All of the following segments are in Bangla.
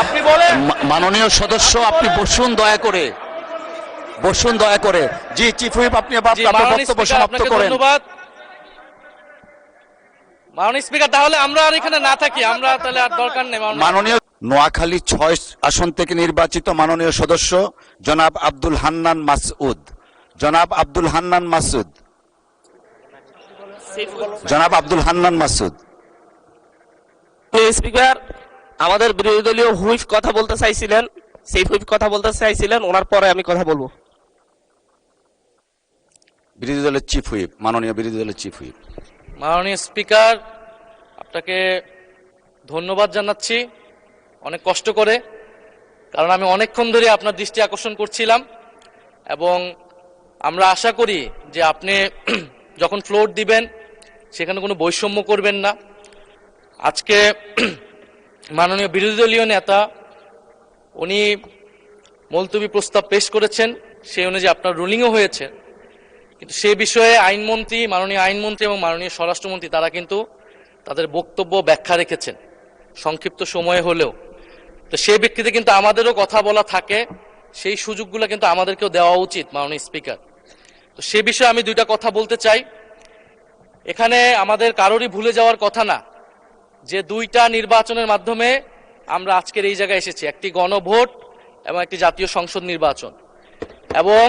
আপনি বলেন। মাননীয় সদস্য, আপনি বসুন দয়া করে, বসুন দয়া করে। জি চিফ হুইপ, আপনি আপনার বক্তব্য সমাপ্ত করেন। ধন্যবাদ মাননীয় স্পিকার। তাহলে আমরা আর এখানে না থাকি, আমরা তাহলে আর দরকার নেই। মাননীয় নোয়াখালী 6 আসন থেকে নির্বাচিত মাননীয় সদস্য জনাব আব্দুল হান্নান মাসউদ, জনাব আব্দুল হান্নান মাসউদ, জনাব আব্দুল হান্নান মাসউদ। স্পিকার, আমাদের বিরোধী দলীয় হুইপ কথা বলতে চাইছিলেন, সেই হুইপ কথা বলতে চাইছিলেন, ওনার পরে আমি কথা বলবো। বিরোধী দলের চিফ হুইপ, মাননীয় বিরোধী দলের চিফ হুইপ। মাননীয় স্পিকার, আপনাকে ধন্যবাদ জানাচ্ছি অনেক কষ্ট করে, কারণ আমি অনেকক্ষণ ধরে আপনার দৃষ্টি আকর্ষণ করছিলাম এবং আমরা আশা করি যে আপনি যখন ফ্লোর দিবেন সেখানে কোনো বৈষম্য করবেন না। আজকে মাননীয় বিরোধী দলীয় নেতা উনি মুলতবি প্রস্তাব পেশ করেছেন, সেই অনুযায়ী আপনার রুলিংও হয়েছে, কিন্তু সে বিষয়ে আইনমন্ত্রী, মাননীয় আইনমন্ত্রী এবং মাননীয় স্বরাষ্ট্রমন্ত্রী তারা কিন্তু তাদের বক্তব্য ব্যাখ্যা রেখেছেন সংক্ষিপ্ত সময়ে হলেও। তো সেই ব্যক্তিতে কিন্তু আমাদেরও কথা বলা থাকে, সেই সুযোগগুলো কিন্তু আমাদেরকেও দেওয়া উচিত মাননীয় স্পিকার। তো সে বিষয়ে আমি দুইটা কথা বলতে চাই। এখানে আমাদের কারোরই ভুলে যাওয়ার কথা না যে দুইটা নির্বাচনের মাধ্যমে আমরা আজকের এই জায়গায় এসেছি, একটি গণভোট এবং একটি জাতীয় সংসদ নির্বাচন। এবং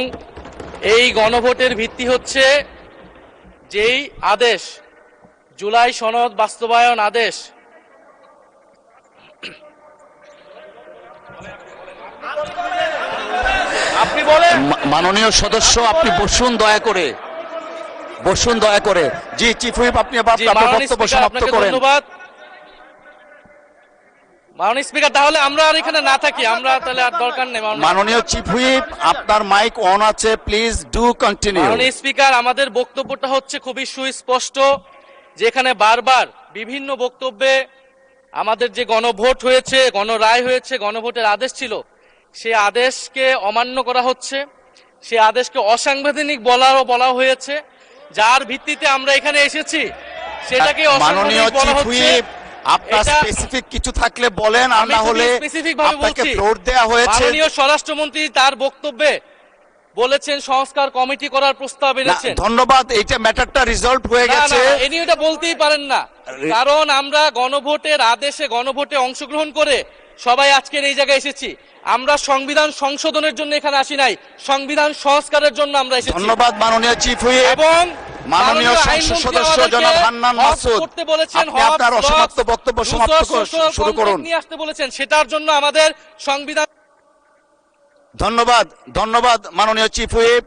এই গণভোটের ভিত্তি হচ্ছে যেই আদেশ, জুলাই সনদ বাস্তবায়ন আদেশ, আপনি বলেন। মাননীয় সদস্য, আপনি বসুন দয়া করে, বসুন দয়া করে। জি চিফ হুইপ, আপনি আপনার বক্তব্য সমাপ্ত করেন। ধন্যবাদ মাননীয় স্পিকার। তাহলে আমরা আর এখানে না থাকি, আমরা তাহলে আর দরকার নেই। মাননীয় চিফ হুইপ, আপনার মাইক অন আছে, প্লিজ ডু কন্টিনিউ। মাননীয় স্পিকার, আমাদের বক্তব্যটা হচ্ছে খুবই সুস্পষ্ট, যেখানে বারবার বিভিন্ন বক্তব্যে আমাদের যে গণভোট হয়েছে, গণরায় হয়েছে, গণভোটের আদেশ ছিল, সে আদেশকে অমান্য করা হচ্ছে, সে আদেশকে অসাংবিধানিক বলা হয়েছে, যার ভিত্তিতে আমরা এখানে এসেছি সেটাকে অসাংবিধানিক বলা হচ্ছে। আপনার স্পেসিফিক কিছু থাকলে বলেন, আর না হলে আপনাকে ফ্লোর দেয়া হয়েছে। মাননীয় স্বরাষ্ট্রমন্ত্রী তার বক্তব্যে বলেছেন সংস্কার কমিটি করার প্রস্তাব এনেছেন। ধন্যবাদ, এইটা ম্যাটারটা রিজলভ হয়ে গেছে। ইনি এটা বলতেই পারেন না, কারণ আমরা গণভোটের আদেশে গণভোটে অংশগ্রহণ করে সবাই আজকের এই জায়গায় এসেছি। আমরা সংবিধান সংশোধনের জন্য এখানে আসি নাই, সংবিধান সংস্কারের জন্য আমরা এসেছি। ধন্যবাদ মাননীয় চিফ হুইপ এবং মাননীয় সংসদ সদস্য জনাব হান্নান মাসউদ, আপনি আপনার অসমাপ্ত বক্তব্য সমাপ্ত শুরু করুন। নিয়ে আসতে বলেছেন, সেটার জন্য আমাদের সংবিধান। ধন্যবাদ, ধন্যবাদ মাননীয় চিফ হুইপ।